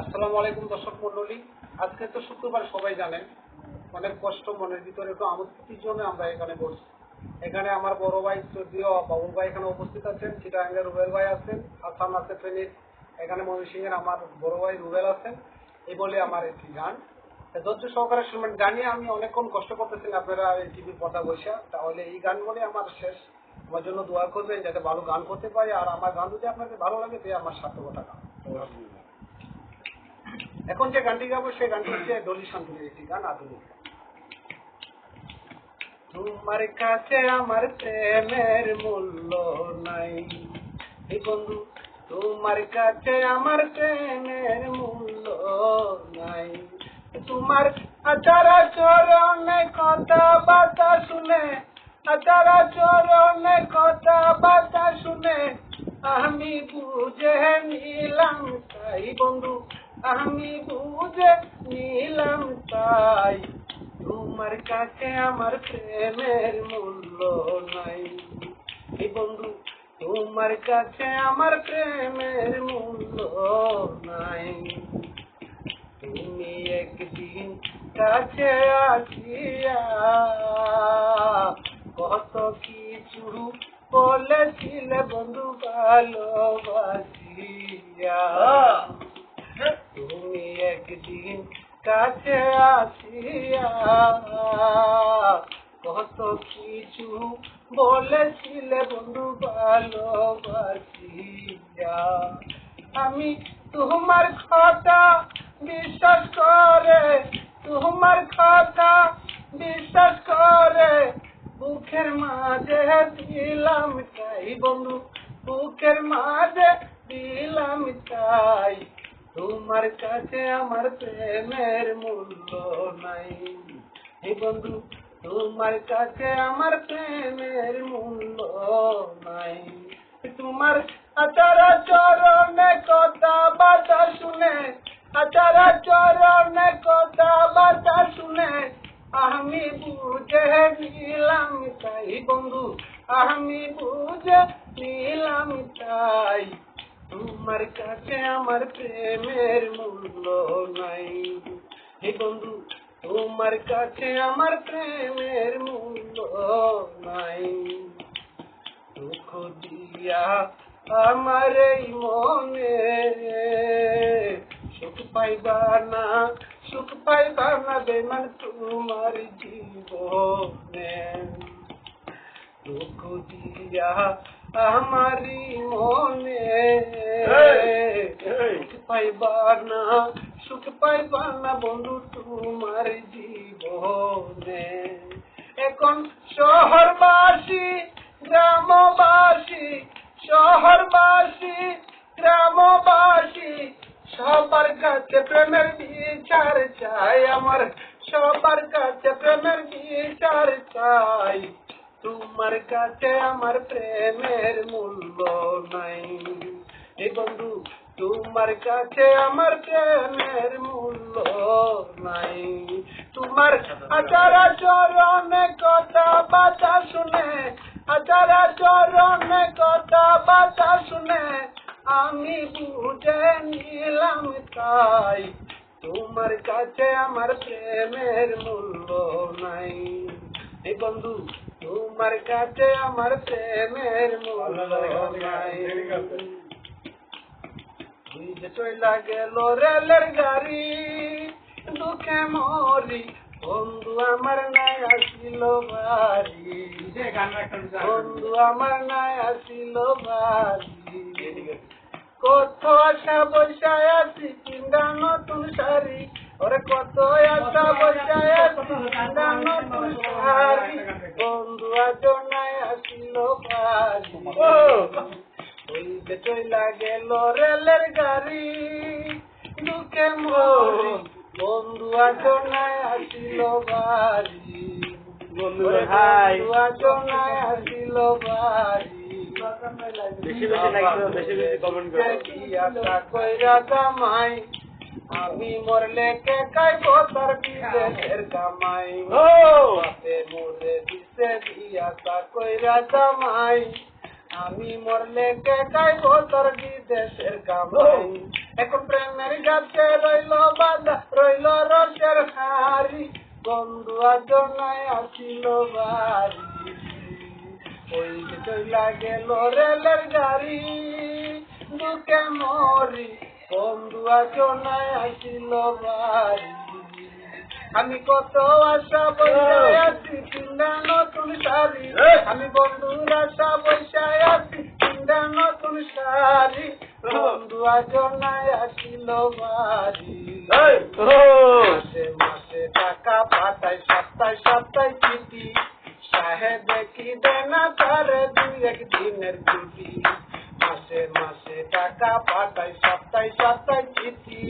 আসসালামু আলাইকুম দর্শক মন্ডলী, আজকে তো শুক্রবার, সবাই জানেন। অনেক কষ্ট মনের ভিতরে, একটু আমোদের জন্য আমরা এখানে বসছি। এখানে আমার বড় ভাই শ্রদ্ধেয় বাবুল ভাই এখানে উপস্থিত আছেন, চিটাগাঙ্গের রুবেল ভাই আছেন, হাসান আছে ফেনীর, এখানে ময়মনসিংহের আমার বড় ভাই রুবেল আছেন। এই বলে আমার একটি গান ধৈর্য সহকারে শুনবেন। গানে আমি অনেকক্ষণ কষ্ট করতেছি, আপনারা এই টিভির কথা বসে, তাহলে এই গান বলে আমার শেষ। আমার জন্য দোয়া করবেন যাতে ভালো গান করতে পারি, আর আমার গান যদি আপনাদের ভালো লাগে তে আমার সার্থকতা গান। এখন যে গানটি গাবো সেই গানটি হচ্ছে ডলি শান্তনের একটি গান, আধুনিক গান। তোমার কাছে আমার প্রেমের মূল্য নাই বন্ধু, তোমার কাছে আমার প্রেমের মূল্য নাই। তোমার আচার চরণে কথা বার্তা শুনে, আচার চরণে কথা বার্তা শুনে আমি বুঝে নিলাম তাই বন্ধু, আমি বুঝে নিলাম তাই। তোমার কাছে আমার প্রেমের মূল্য নাই বন্ধু, তোমার কাছে আমার প্রেমের মূল্য নাই। তুমি একদিন কাছে আসিয়া কত কিছু বলেছিলে বন্ধু ভালোবাসিয়া। তুমি একদিন কাছে আসিয়া কত কিছু বলেছিলে বন্ধু ভালোবাসিয়া। আমি তোমার কথা বিশ্বাস করে, তোমার কথা বিশ্বাস করে বুকের মাঝে দিলাম তাই বন্ধু, বুকের মাঝে দিলাম তাই। তোমার কাছে আমার প্রেমের মূল্য নাই বন্ধু, তোমার কাছে আমার প্রেমের মূল্য নাই। তোমার আচার চরণে কথা বার্তা শুনে, আচার চরণে কথা বার্তা শুনে আমি বুঝে নিলাম তাই বন্ধু, আমি বুঝে নিলাম তাই। তোমার কাছে আমার প্রেমের মূল্য নাই বন্ধু, তোমার কাছে আমার প্রেমের মূল্য নাই। দুঃখ দিয়া আমার এই মনে সুখ পাইবা না, সুখ পাইবা না বেমান তোমার জীবনে। দুঃখ দিয়া আমারি মনে সুখ পাইবা না, সুখ পাইবা না বন্ধু তোমার জীবনে। এখন শহরবাসী গ্রামবাসী, শহরবাসী গ্রামবাসী সবার কাছে প্রেমের বিচার চাই আমার, সবার কাছে প্রেমের বিচার চাই। তোমার কাছে আমার প্রেমের মূল্য নাই বন্ধু, তোমার কাছে আমার প্রেমের মূল্য নাই। তোমার আচার চরণে কথা বার্তা শুনে, আচার চরণে কথা বার্তা শুনে আমি বুঝে নিলাম তাই। তোমার কাছে আমার প্রেমের মূল্য নাই বন্ধু, তোমার কাছে আমার প্রেমের মূল্য নাই। চইলা গেল রেলের গাড়ি দুঃখে মরি বন্ধু আমার নাই আসিল বাড়ি, বন্ধু আমার নাই আসিল বাড়ি। কত আশা বসায় আছি কিনা নতুন শাড়ি, ওরে কত আশা বসায় আছি কিনা নতুন শাড়ি, বন্ধু আজ নাই আসিল বাড়ি। চইলা গেল রেলের গাড়ি দুঃখে মরি বন্ধু আজ নাই আসিল বাড়ি, বন্ধু আজ নাই আসিল বাড়ি। জামাই আমি মরলে কে খাইব তার বিদেশের কামাই, মরে দিছে বিয়া কইরা জামাই আমি মরলে কে খাইব তোর বিদেশের কামাই এখন প্রেমের গাছে রইল বাধা রইল রসের হারি বন্ধু আজ নাই আসিল বাড়ি ওই যে চইলা গেল রেলের গাড়ি দুঃখে মরি বন্ধু আজ নাই আসিল বাড়ি আমি কত আশা বৈশায় আছি কিনা নতুন শাড়ি আমি বন্ধুর আশা বৈশায় আছি কিনা নতুন শাড়ি বন্ধু আজ নাই আসিল বাড়ি মাসে মাসে টাকা পাঠাই সপ্তাহে সপ্তাহে চিঠি সাহেব কি দেনা তারে দুই একদিনের ছুটি মাসে মাসে টাকা পাঠাই সপ্তাহে সপ্তাহে চিঠি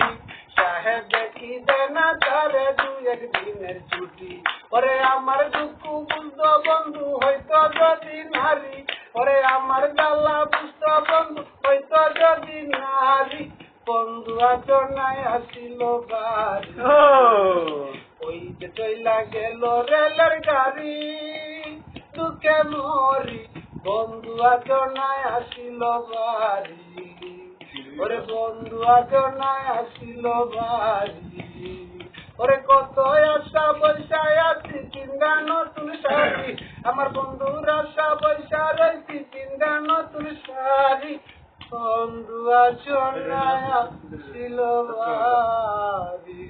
সাহেব কি দেনা তারে দুই একদিনের ছুটি ওরে আমার দুঃখ বুঝতো বন্ধু হয়তো যদি নারী ওরে আমার জ্বালা বুঝতো বন্ধু হয়তো যদি নারী বন্ধু আজ নাই আসিল বাড়ি ওই যে চইলা গেল রেলের গাড়ি দুঃখে মরি বন্ধু আজ নাই আসিল বাড়ি ওরে বন্ধু আজ নাই আসিল বাড়ি ওরে কত আশা বৈশায় আছি চিন্তা নতুন শাড়ি আমার বন্ধুর আশা বৈশা রয়েছি চিন্তা নতুন শাড়ি বন্ধু আজ নাই আসিল বাড়ি